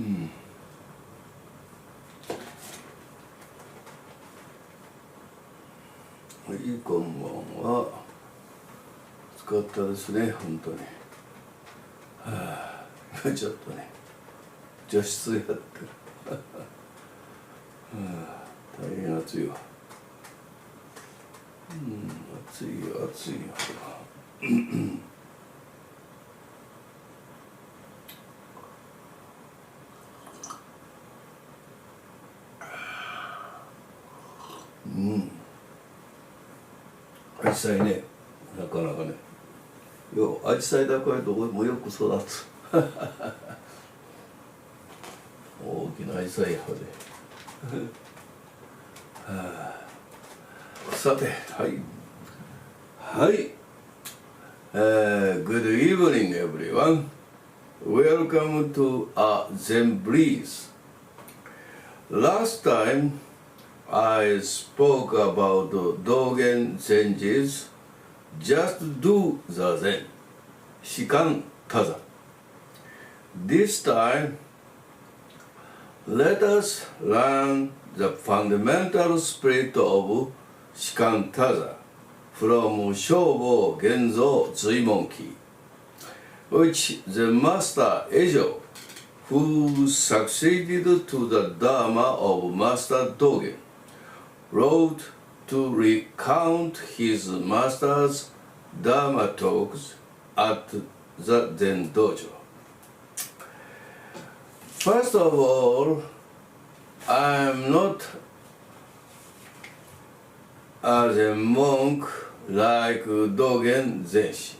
はい、こんばんは。暑かったですね、本当に。今ちょっとね、除湿やってる。大変暑いわ。暑いよ、暑いよ。アジサイね、なかなかね。アジサイだこれともよく育つ。大きなアジサイやで。さて、はい。はい。Good evening, everyone. Welcome to a Zen Breeze. Last time, I spoke about Dogen Zenshi's Just Do the Zen, Shikan Taza. This time, let us learn the fundamental spirit of Shikan Taza from Shobo Genzo Zuimonki, which the master Ejo, who succeeded to the Dharma of Master Dogen, wrote to recount his master's Dharma talks at the Zen dojo. First of all, I am not a Zen monk like Dogen Zenshi.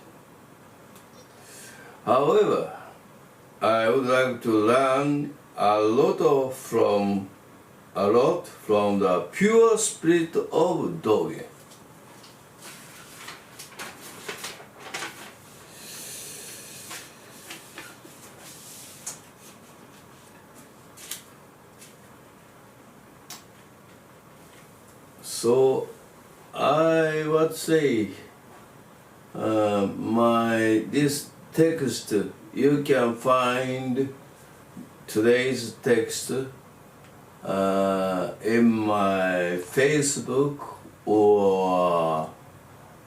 However, I would like to learn a lot from the pure spirit of Dogen. So I would say this text, you can find today's text in my Facebook or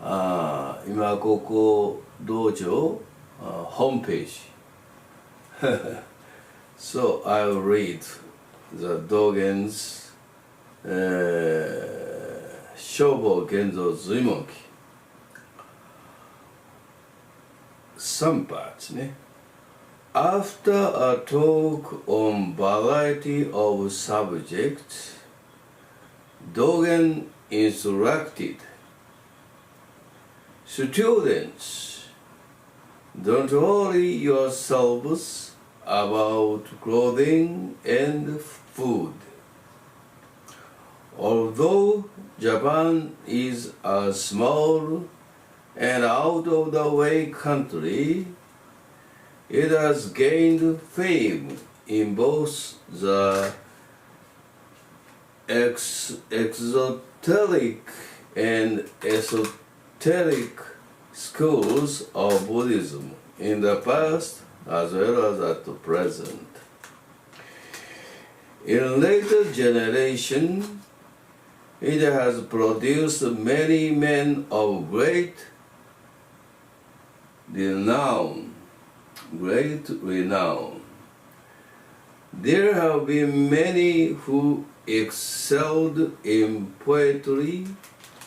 Imakoko Dojo homepage. So I'll read the Dogen's Shobo Genzo Zuimonki. Some parts, ne? After a talk on variety of subjects, Dogen instructed students, don't worry yourselves about clothing and food. Although Japan is a small and out-of-the-way country, it has gained fame in both the exoteric and esoteric schools of Buddhism in the past as well as at the present. In later generations, it has produced many men of great renown. There have been many who excelled in poetry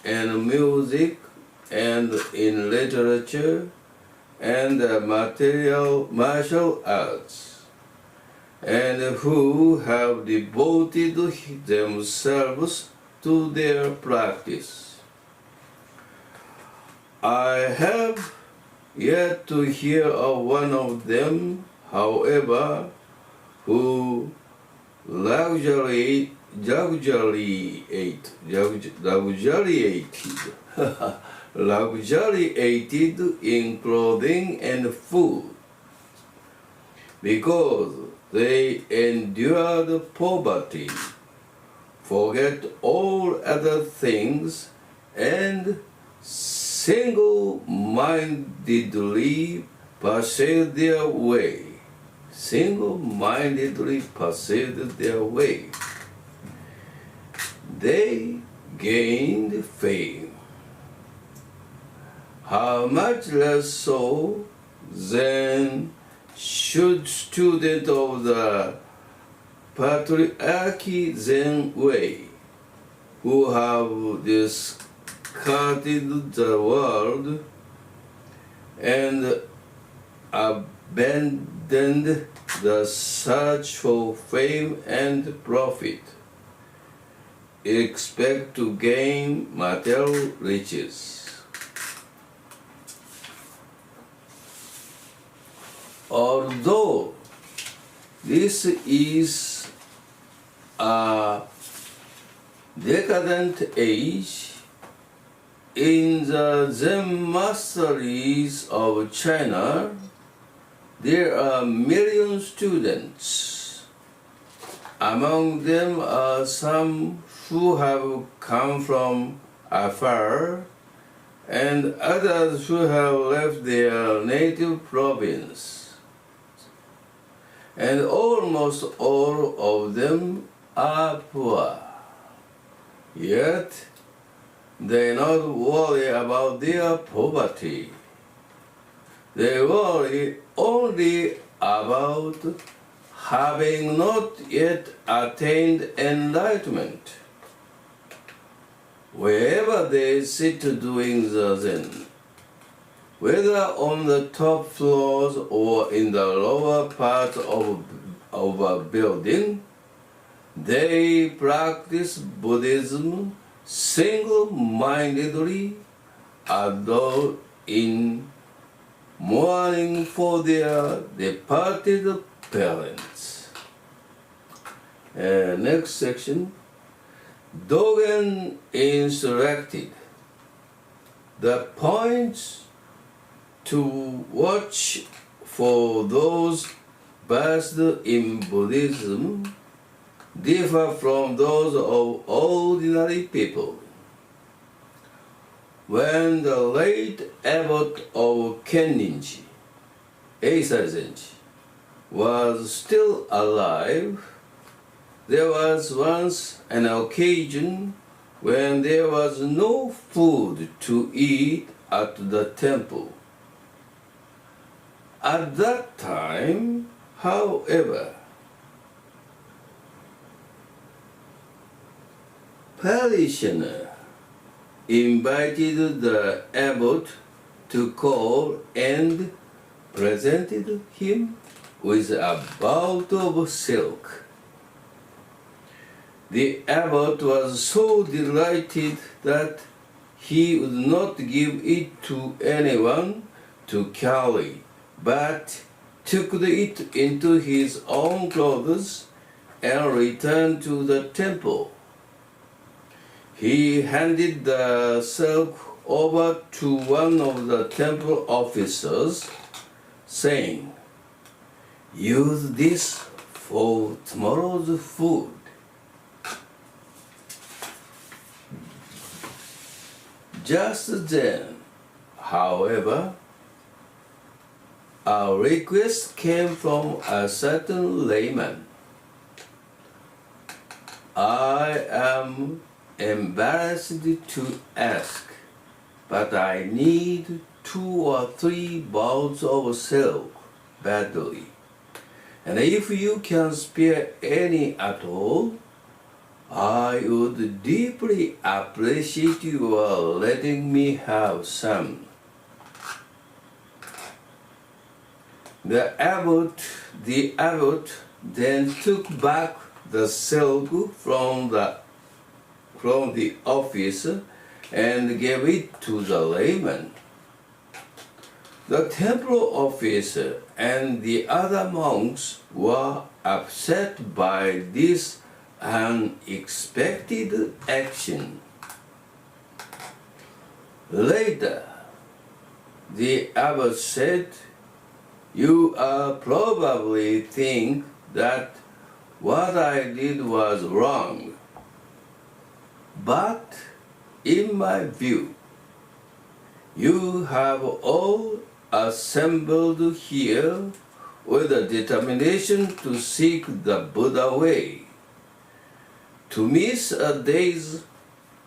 and music and in literature and martial arts, and who have devoted themselves to their practice. I have yet to hear of one of them, however, who luxuriated in clothing and food, because they endured poverty, forget all other things, and single-mindedly pursue their way. single-mindedly pursued their way. They gained fame. How much less so then should students of the patriarchy Zen way, who have discarded the world and abandoned the search for fame and profit, expect to gain material riches. Although this is a decadent age, in the Zen monasteries of China, there are million students. Among them are some who have come from afar, and others who have left their native province. And almost all of them are poor. Yet, they not worry about their poverty. They worry only about having not yet attained enlightenment. Wherever they sit doing the Zen, whether on the top floors or in the lower parts of a building, they practice Buddhism single-mindedly, as though in mourning for their departed parents. Next section. Dogen instructed the points to watch for those versed in Buddhism differ from those of ordinary people. When the late abbot of Kenninji, Dogen Zenshi, was still alive, there was once an occasion when there was no food to eat at the temple. At that time, however, parishioner invited the abbot to call and presented him with a bolt of silk. The abbot was so delighted that he would not give it to anyone to carry, but took it into his own clothes and returned to the temple. He handed the silk over to one of the temple officers, saying, "Use this for tomorrow's food." Just then, however, a request came from a certain layman. "I am embarrassed to ask, but I need 2 or 3 bolts of silk badly. And if you can spare any at all, I would deeply appreciate your letting me have some." The abbot then took back the silk from the officer and gave it to the layman. The temple officer and the other monks were upset by this unexpected action. Later, the abbot said, "You probably think that what I did was wrong. But in my view, you have all assembled here with a determination to seek the Buddha way. To miss a day's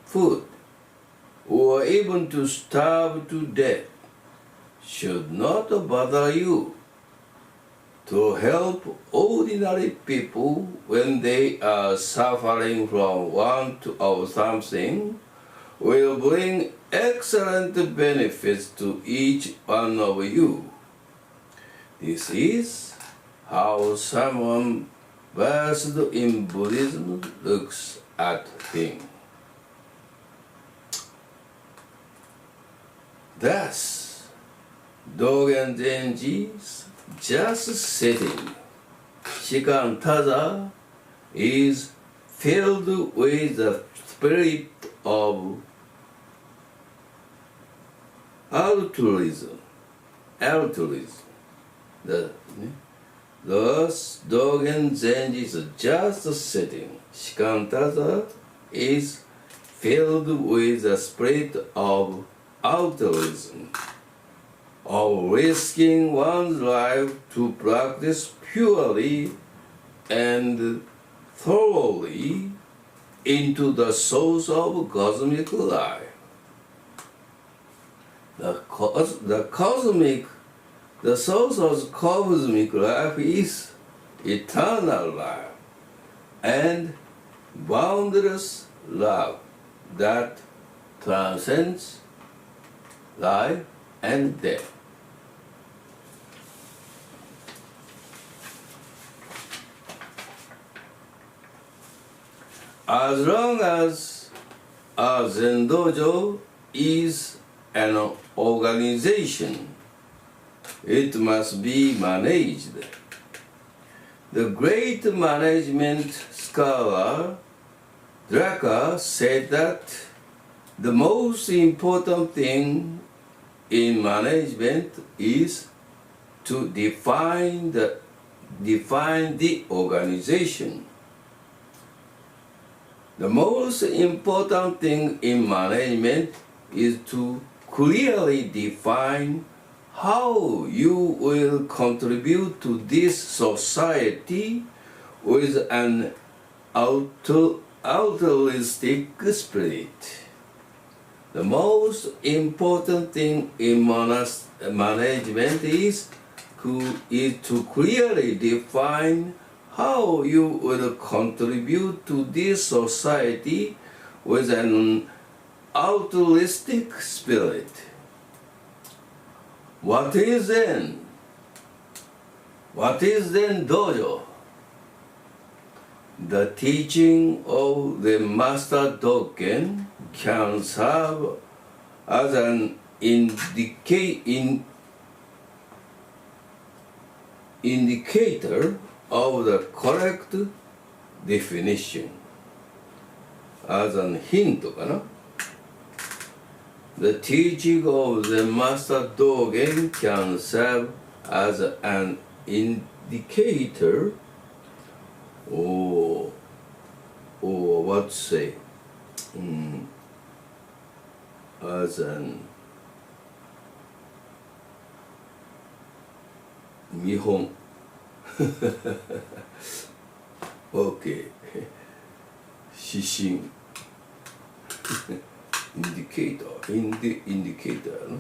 food or even to starve to death should not bother you. To help ordinary people when they are suffering from want of something will bring excellent benefits to each one of you. This is how someone versed in Buddhism looks at things. Thus, Dogen Zenshi just sitting, Shikantaza is filled with the spirit of altruism. Thus, Dogen Zenshi is just sitting. Shikantaza is filled with the spirit of altruism, of risking one's life to practice purely and thoroughly into the source of cosmic life. The source of cosmic life is eternal life and boundless love that transcends life and death. As long as a Zen dojo is an organization, it must be managed. The great management scholar Drucker said that the most important thing in management is to define the organization. The most important thing in management is to clearly define how you will contribute to this society with an altruistic spirit. The most important thing in management is to clearly define how you will contribute to this society with an altruistic spirit. What is Zen? What is Zen dojo? The teaching of the Master Dogen can serve as an indicator of the correct definition. As an hint かな。The teaching of the Master Dogen can serve as an indicator or what to say, as an 見本OK 指針indicator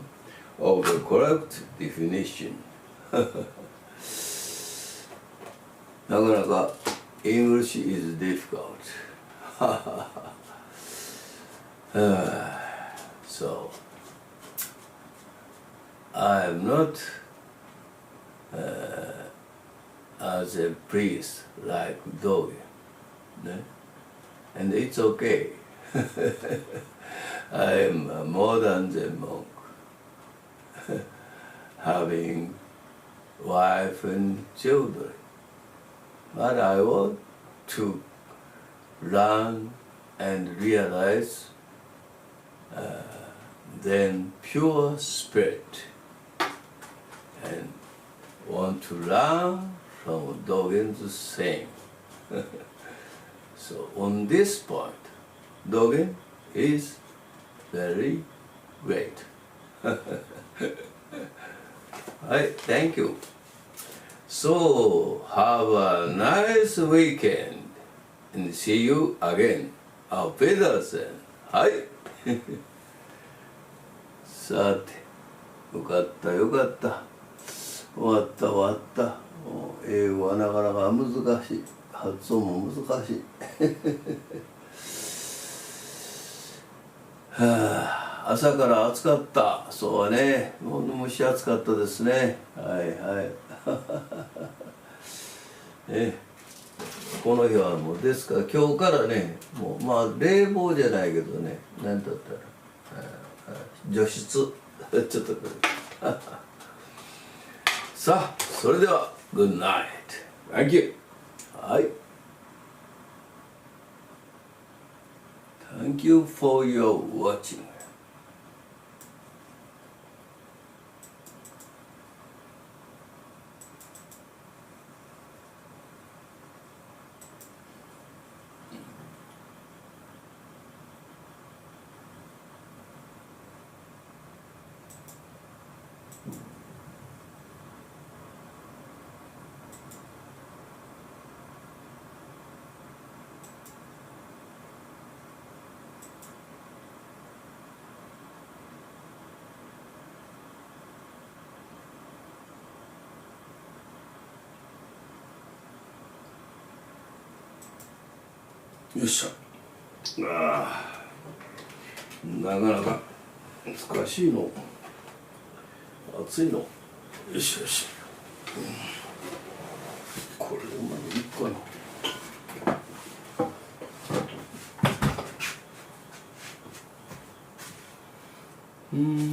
of the correct definition なかなか English is difficult so I am not as a priest like Dogen, and it's okay. I am a modern Zen monk, having wife and children, but I want to learn and realize then pure spirit and want to learn from Dogen's saying. So on this point, Dogen is very great. Right, thank you. So, have a nice weekend and see you again. あ、ペダーセン。はい。さて、よかったよかった。終わった終わった。もう英語はなかなか難しい。発音も難しい。はあ、朝から暑かった。そうね。もう蒸し暑かったですね。はいはい。ね、この日はもうですから今日からね、もうまあ冷房じゃないけどね、なんだったら、除湿ちょっとこれさあ、それでは Good night. Thank you. はい。Thank you for your watching. よっしゃ。ああ、なかなか難しいの。暑いの。よしよし。これでまだいいかな。うん。